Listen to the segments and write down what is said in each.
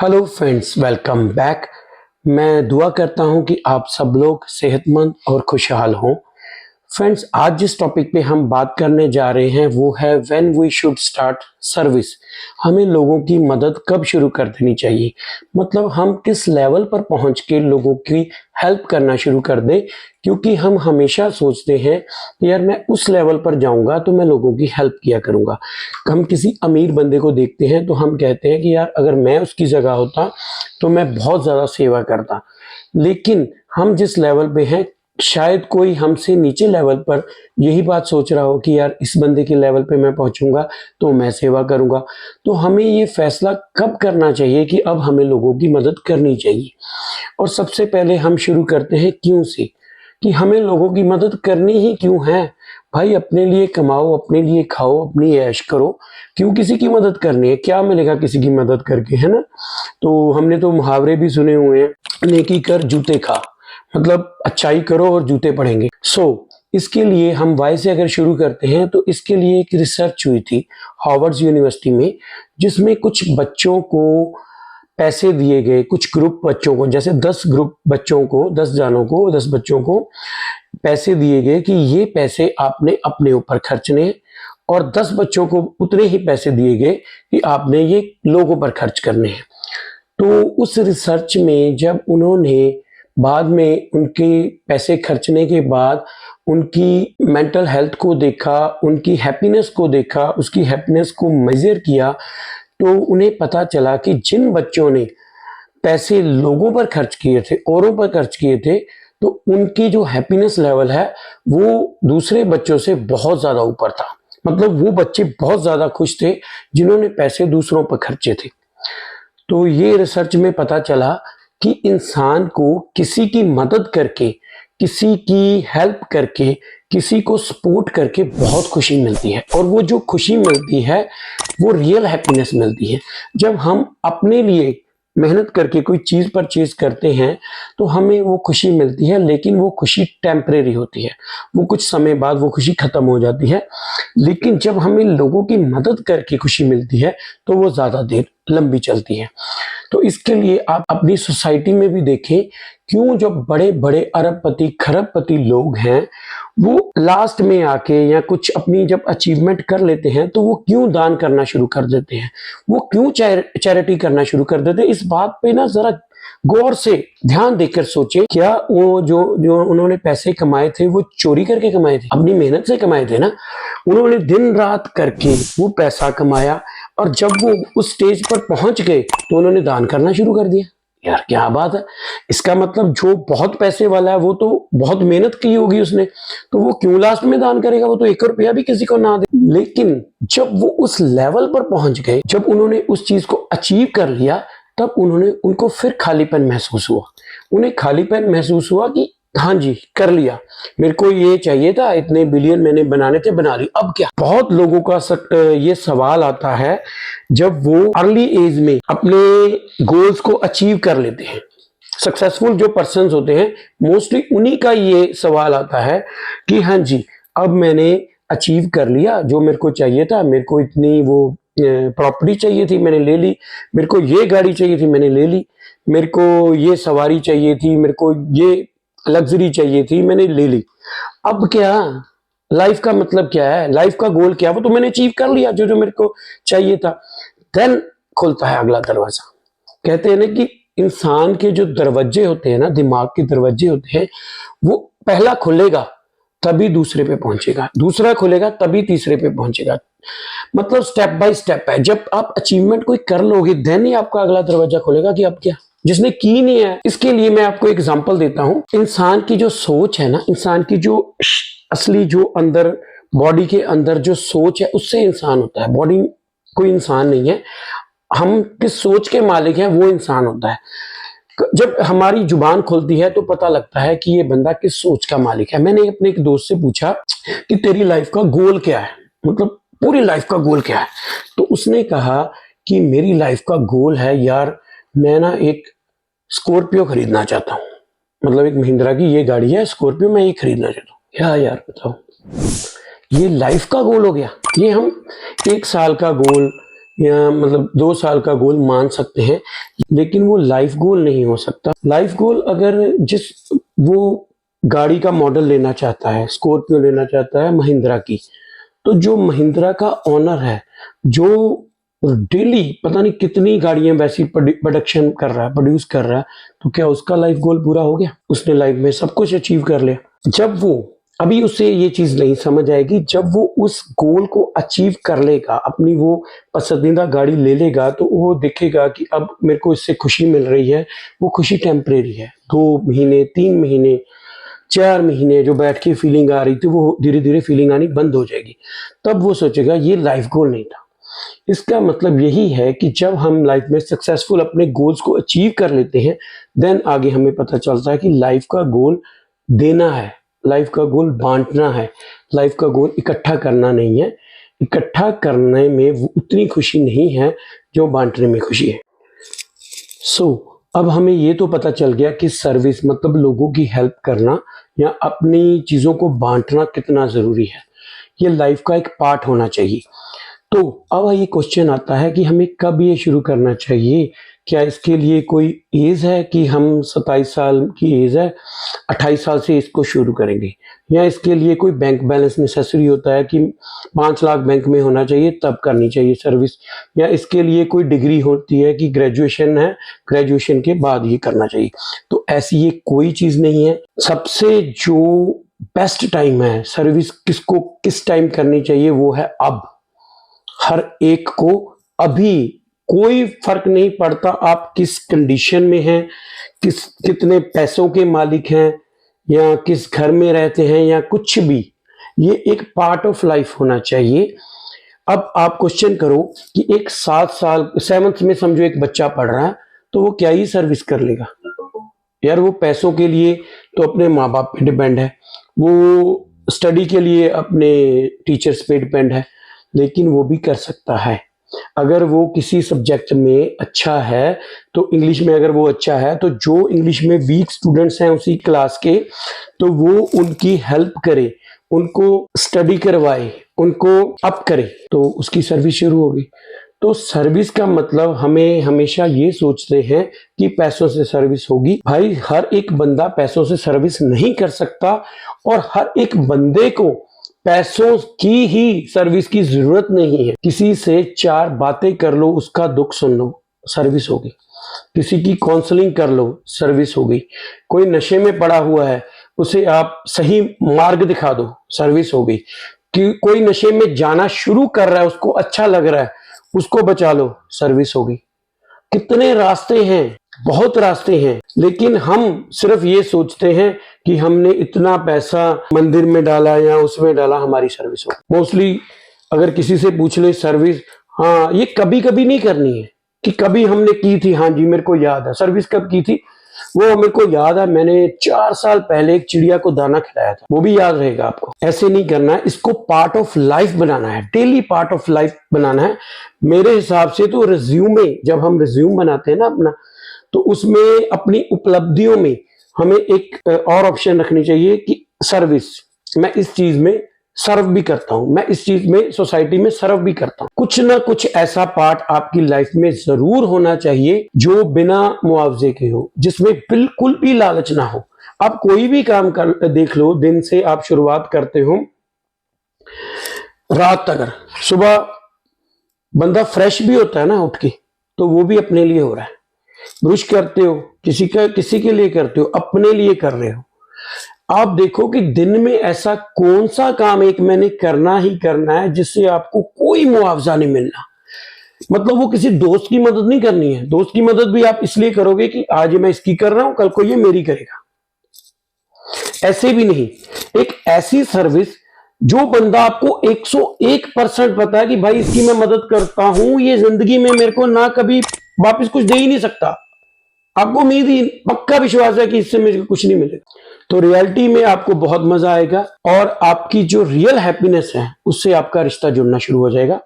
Hello friends, welcome back. मैं दुआ करता हूं कि आप सब लोग सेहतमंद और खुशहाल हों। फ्रेंड्स, आज जिस टॉपिक पे हम बात करने जा रहे हैं वो है when we should start service. हमें लोगों की मदद कब शुरू कर देनी चाहिए, मतलब हम किस लेवल पर पहुंच के लोगों की हेल्प करना शुरू कर दें। क्योंकि हम हमेशा सोचते हैं कि यार मैं उस लेवल पर जाऊंगा तो मैं लोगों की हेल्प किया करूंगा। हम किसी अमीर बंदे को देखते हैं तो हम कहते हैं कि यार अगर मैं उसकी जगह होता तो मैं बहुत ज़्यादा सेवा करता। लेकिन हम जिस लेवल पे हैं, शायद कोई हमसे नीचे लेवल पर यही बात सोच रहा हो कि यार इस बंदे के लेवल पे मैं पहुंचूंगा तो मैं सेवा करूंगा। तो हमें ये फैसला कब करना चाहिए कि अब हमें लोगों की मदद करनी चाहिए। और सबसे पहले हम शुरू करते हैं क्यों से, कि हमें लोगों की मदद करनी ही क्यों है। भाई अपने लिए कमाओ, अपने लिए खाओ, अपनी ऐश करो, क्यों किसी की मदद करनी है। क्या मिलेगा किसी की मदद करके, है ना। तो हमने तो मुहावरे भी सुने हुए हैं, नेकी कर जूते खा, मतलब अच्छाई करो और जूते पड़ेंगे। इसके लिए हम वाई से अगर शुरू करते हैं तो इसके लिए एक रिसर्च हुई थी हार्वर्ड यूनिवर्सिटी में, जिसमें कुछ बच्चों को पैसे दिए गए, कुछ ग्रुप बच्चों को, जैसे 10 ग्रुप बच्चों को, 10 जानों को, 10 बच्चों को पैसे दिए गए कि ये पैसे आपने अपने ऊपर खर्चने, और 10 बच्चों को उतने ही पैसे दिए गए कि आपने ये लोगों पर खर्च करने हैं। तो उस रिसर्च में जब उन्होंने बाद में उनके पैसे खर्चने के बाद उनकी मेंटल हेल्थ को देखा, उनकी हैप्पीनेस को देखा, उसकी हैप्पीनेस को मेजर किया, तो उन्हें पता चला कि जिन बच्चों ने पैसे लोगों पर खर्च किए थे, औरों पर खर्च किए थे, तो उनकी जो हैप्पीनेस लेवल है वो दूसरे बच्चों से बहुत ज्यादा ऊपर था। मतलब वो बच्चे बहुत ज्यादा खुश थे जिन्होंने पैसे दूसरों पर खर्चे थे। तो ये रिसर्च में पता चला कि इंसान को किसी की मदद करके, किसी की हेल्प करके, किसी को सपोर्ट करके बहुत खुशी मिलती है। और वो जो खुशी मिलती है वो रियल हैप्पीनेस मिलती है। जब हम अपने लिए मेहनत करके कोई चीज परचेज करते हैं तो हमें वो खुशी मिलती है, लेकिन वो खुशी टेम्परेरी होती है, वो कुछ समय बाद वो खुशी खत्म हो जाती है। लेकिन जब हमें लोगों की मदद करके खुशी मिलती है तो वो ज्यादा देर लंबी चलती है। तो इसके लिए आप अपनी सोसाइटी में भी देखें, क्यों जो बड़े बड़े अरबपति खरबपति लोग हैं वो लास्ट में आके या कुछ अपनी जब अचीवमेंट कर लेते हैं तो वो क्यों दान करना शुरू कर देते हैं, वो क्यों चैरिटी करना शुरू कर देते हैं। इस बात पे ना जरा गौर से ध्यान देकर सोचे, क्या वो जो जो उन्होंने पैसे कमाए थे वो चोरी करके कमाए थे? अपनी मेहनत से कमाए थे ना। उन्होंने दिन रात करके वो पैसा कमाया, और जब वो उस स्टेज पर पहुंच गए तो उन्होंने दान करना शुरू कर दिया। यार क्या बात है। इसका मतलब जो बहुत पैसे वाला है वो तो बहुत मेहनत की होगी उसने, तो वो क्यों लास्ट में दान करेगा, वो तो 1 रुपया भी किसी को ना दे। लेकिन जब वो उस लेवल पर पहुंच गए, जब उन्होंने उस चीज को अचीव कर लिया, तब उनको फिर खालीपन महसूस हुआ। उन्हें खालीपन महसूस हुआ कि हाँ जी कर लिया, मेरे को ये चाहिए था, इतने बिलियन मैंने बनाने थे, बना ली, अब क्या। बहुत लोगों का ये सवाल आता है जब वो अर्ली एज में अपने गोल्स को अचीव कर लेते हैं। सक्सेसफुल जो पर्सन्स होते हैं मोस्टली उन्हीं का ये सवाल आता है कि हाँ जी अब मैंने अचीव कर लिया जो मेरे को चाहिए था, मेरे को इतनी वो प्रॉपर्टी चाहिए थी मैंने ले ली, मेरे को ये गाड़ी चाहिए थी मैंने ले ली, मेरे को ये सवारी चाहिए थी, मेरे को ये लग्जरी चाहिए थी, मैंने ले ली। अब क्या, लाइफ का मतलब क्या है, लाइफ का गोल क्या है, वो तो मैंने अचीव कर लिया जो जो मेरे को चाहिए था। देन खुलता है अगला दरवाजा। कहते हैं ना कि इंसान के जो दरवाजे होते हैं ना, दिमाग के दरवाजे होते हैं, वो पहला खुलेगा तभी दूसरे पे पहुंचेगा, दूसरा खुलेगा तभी तीसरे पे पहुंचेगा। मतलब स्टेप बाय स्टेप है। जब आप अचीवमेंट कोई कर लोगे देन ही आपका अगला दरवाजा खुलेगा कि अब क्या। जिसने की नहीं है, इसके लिए मैं आपको एग्जांपल देता हूं। इंसान की जो सोच है ना, इंसान की जो असली जो अंदर बॉडी के अंदर जो सोच है उससे इंसान होता है। बॉडी कोई इंसान नहीं है, हम किस सोच के मालिक हैं वो इंसान होता है। जब हमारी जुबान खुलती है तो पता लगता है कि ये बंदा किस सोच का मालिक है। मैंने अपने एक दोस्त से पूछा कि तेरी लाइफ का गोल क्या है, मतलब पूरी लाइफ का गोल क्या है। तो उसने कहा कि मेरी लाइफ का गोल है यार, मैं ना एक स्कॉर्पियो खरीदना चाहता हूँ, मतलब एक महिंद्रा की ये गाड़ी है स्कॉर्पियो, मैं ये खरीदना चाहता हूँ। क्या यार बताओ, ये लाइफ का गोल हो गया। ये हम 1 साल का गोल या मतलब 2 साल का गोल मान सकते हैं, लेकिन वो लाइफ गोल नहीं हो सकता। लाइफ गोल अगर जिस वो गाड़ी का मॉडल लेना चाहता है, स्कॉर्पियो लेना चाहता है महिंद्रा की, तो जो महिंद्रा का ओनर है, जो डेली पता नहीं कितनी गाड़ियां वैसी प्रोडक्शन कर रहा है, प्रोड्यूस कर रहा है, तो क्या उसका लाइफ गोल पूरा हो गया? उसने लाइफ में सब कुछ अचीव कर लिया। जब वो अभी उसे ये चीज नहीं समझ आएगी, जब वो उस गोल को अचीव कर लेगा, अपनी वो पसंदीदा गाड़ी ले लेगा, तो वो देखेगा कि अब मेरे को इससे खुशी मिल रही है। वो खुशी टेम्परेरी है, 2 महीने, 3 महीने, 4 महीने जो बैठ के फीलिंग आ रही थी, वो धीरे धीरे फीलिंग आनी बंद हो जाएगी। तब वो सोचेगा ये लाइफ गोल नहीं था। इसका मतलब यही है कि जब हम लाइफ में सक्सेसफुल अपने गोल्स को अचीव कर लेते हैं, देन आगे हमें पता चलता है कि लाइफ का गोल देना है, लाइफ का गोल बांटना है, लाइफ का गोल इकट्ठा करना नहीं है। इकट्ठा करने में उतनी खुशी नहीं है जो बांटने में खुशी है। अब हमें ये तो पता चल गया कि सर्विस मतलब लोगों की हेल्प करना या अपनी चीज़ों को बांटना कितना ज़रूरी है। ये लाइफ का एक पार्ट होना चाहिए। तो अब ये क्वेश्चन आता है कि हमें कब ये शुरू करना चाहिए? क्या इसके लिए कोई एज है कि हम 27 साल की एज है, 28 साल से इसको शुरू करेंगे, या इसके लिए कोई बैंक बैलेंस नेसेसरी होता है कि 5 लाख बैंक में होना चाहिए तब करनी चाहिए सर्विस, या इसके लिए कोई डिग्री होती है कि ग्रेजुएशन है, ग्रेजुएशन के बाद ये करना चाहिए? तो ऐसी ये कोई चीज़ नहीं है। सबसे जो बेस्ट टाइम है सर्विस किसको किस टाइम करनी चाहिए वो है अब। हर एक को अभी, कोई फर्क नहीं पड़ता आप किस कंडीशन में हैं, कितने पैसों के मालिक हैं, या किस घर में रहते हैं, या कुछ भी, ये एक पार्ट ऑफ लाइफ होना चाहिए। अब आप क्वेश्चन करो कि एक 7 साल 7th में समझो एक बच्चा पढ़ रहा है, तो वो क्या ही सर्विस कर लेगा यार? वो पैसों के लिए तो अपने माँ बाप पे डिपेंड है, वो स्टडी के लिए अपने टीचर्स पे डिपेंड है, लेकिन वो भी कर सकता है। अगर वो किसी सब्जेक्ट में अच्छा है, तो इंग्लिश में अगर वो अच्छा है, तो जो इंग्लिश में वीक स्टूडेंट्स हैं उसी क्लास के, तो वो उनकी हेल्प करे, उनको स्टडी करवाए, उनको अप करे, तो उसकी सर्विस शुरू होगी। तो सर्विस का मतलब हमें हमेशा ये सोचते हैं कि पैसों से सर्विस होगी। भाई हर एक बंदा पैसों से सर्विस नहीं कर सकता, और हर एक बंदे को पैसों की ही सर्विस की जरूरत नहीं है। किसी से 4 बातें कर लो, उसका दुख सुन लो, सर्विस होगी। किसी की काउंसलिंग कर लो, सर्विस होगी। कोई नशे में पड़ा हुआ है, उसे आप सही मार्ग दिखा दो, सर्विस होगी। कि कोई नशे में जाना शुरू कर रहा है, उसको अच्छा लग रहा है, उसको बचा लो, सर्विस होगी। कितने रास्ते हैं, बहुत रास्ते हैं, लेकिन हम सिर्फ ये सोचते हैं कि हमने इतना पैसा मंदिर में डाला या उसमें डाला, हमारी सर्विस हो। मोस्टली अगर किसी से पूछ ले सर्विस, हाँ ये कभी कभी नहीं करनी है कि कभी हमने की थी, हाँ जी मेरे को याद है। सर्विस कब की थी वो मेरे को याद है, मैंने 4 साल पहले एक चिड़िया को दाना खिलाया था, वो भी याद रहेगा आपको। ऐसे नहीं करना है, इसको पार्ट ऑफ लाइफ बनाना है, डेली पार्ट ऑफ लाइफ बनाना है। मेरे हिसाब से तो रिज्यूमे, जब हम रिज्यूम बनाते हैं ना अपना, तो उसमें अपनी उपलब्धियों में हमें एक और ऑप्शन रखनी चाहिए कि सर्विस, मैं इस चीज में सर्व भी करता हूं, मैं इस चीज में सोसाइटी में सर्व भी करता हूं। कुछ ना कुछ ऐसा पार्ट आपकी लाइफ में जरूर होना चाहिए जो बिना मुआवजे के हो, जिसमें बिल्कुल भी लालच ना हो। आप कोई भी काम कर देख लो, दिन से आप शुरुआत करते हो रात तक, सुबह बंदा फ्रेश भी होता है ना उठ के, तो वो भी अपने लिए हो रहा है। ब्रश करते हो, किसी के लिए करते हो, अपने लिए कर रहे हो। आप देखो कि दिन में ऐसा कौन सा काम एक मैंने करना ही करना है जिससे आपको कोई मुआवजा नहीं मिलना। मतलब वो किसी दोस्त की मदद नहीं करनी है, दोस्त की मदद भी आप इसलिए करोगे कि आज मैं इसकी कर रहा हूं, कल को ये मेरी करेगा, ऐसे भी नहीं। एक ऐसी सर्विस जो बंदा आपको 101% पता है कि भाई इसकी मैं मदद करता हूं, ये जिंदगी में मेरे को ना कभी वापस कुछ दे ही नहीं सकता, आपको उम्मीद ही पक्का विश्वास है कि इससे मुझे कुछ नहीं मिलेगा, तो रियलिटी में आपको बहुत मजा आएगा, और आपकी जो रियल हैप्पीनेस है उससे आपका रिश्ता जुड़ना शुरू हो जाएगा।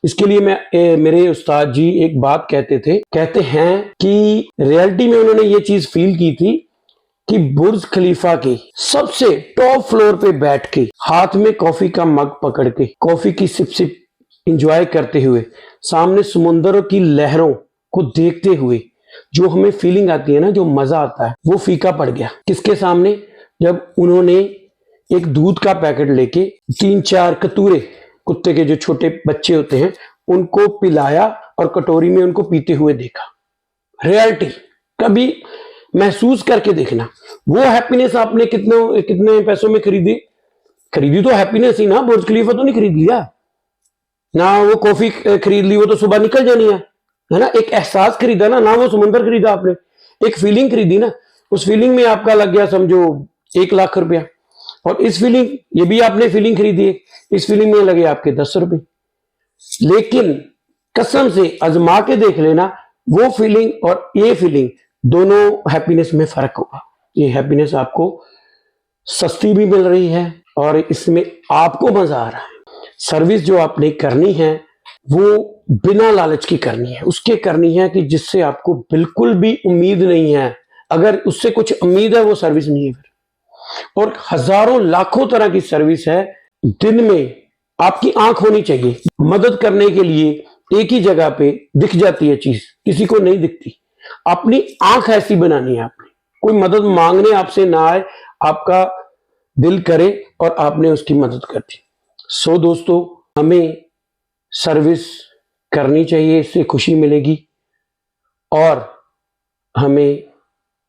इसके लिए मेरे उस्ताद जी एक बात कहते हैं कि रियलिटी में उन्होंने ये चीज फील की थी कि बुर्ज खलीफा के सबसे टॉप फ्लोर पे बैठ के, हाथ में कॉफी का मग पकड़ के, कॉफी की सिप सिप इंजॉय करते हुए, सामने समुंदरों की लहरों को देखते हुए जो हमें फीलिंग आती है ना, जो मजा आता है, वो फीका पड़ गया। किसके सामने? जब उन्होंने एक दूध का पैकेट लेके 3-4 कतूरे, कुत्ते के जो छोटे बच्चे होते हैं, उनको पिलाया और कटोरी में उनको पीते हुए देखा। रियलिटी कभी महसूस करके देखना। वो हैप्पीनेस आपने कितने कितने पैसों में खरीदी तो हैप्पीनेस ही ना, बुर्ज खलीफा तो नहीं खरीद लिया ना, वो कॉफी खरीद ली, वो तो सुबह निकल जानी है ना। एक एहसास खरीदा ना वो समुंदर खरीदा आपने, एक फीलिंग खरीदी ना। उस फीलिंग में आपका लग गया समझो 1 लाख रुपया, और इस फीलिंग, ये भी आपने फीलिंग खरीदी है, इस फीलिंग में लगे आपके 10 रुपए। लेकिन कसम से आजमा के देख लेना, वो फीलिंग और ये फीलिंग दोनों हैप्पीनेस में फर्क होगा। ये हैप्पीनेस आपको सस्ती भी मिल रही है और इसमें आपको मजा आ रहा है। सर्विस जो आपने करनी है वो बिना लालच की करनी है, उसके करनी है कि जिससे आपको बिल्कुल भी उम्मीद नहीं है। अगर उससे कुछ उम्मीद है वो सर्विस नहीं है फिर। और हजारों लाखों तरह की सर्विस है। दिन में आपकी आंख होनी चाहिए मदद करने के लिए, एक ही जगह पे दिख जाती है चीज, किसी को नहीं दिखती। अपनी आंख ऐसी बनानी है आपने, कोई मदद मांगने आपसे ना आए, आपका दिल करे और आपने उसकी मदद कर दी। सो दोस्तों, हमें सर्विस करनी चाहिए, इससे खुशी मिलेगी, और हमें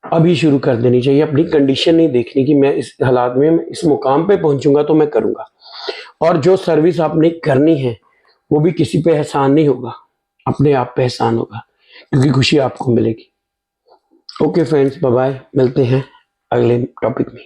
अभी शुरू कर देनी चाहिए। अपनी कंडीशन नहीं देखनी कि मैं इस हालात में, मैं इस मुकाम पे पहुंचूंगा तो मैं करूंगा। और जो सर्विस आपने करनी है वो भी किसी पे एहसान नहीं होगा, अपने आप पे एहसान होगा, क्योंकि खुशी आपको मिलेगी। ओके फ्रेंड्स, बाय बाय, मिलते हैं अगले टॉपिक में।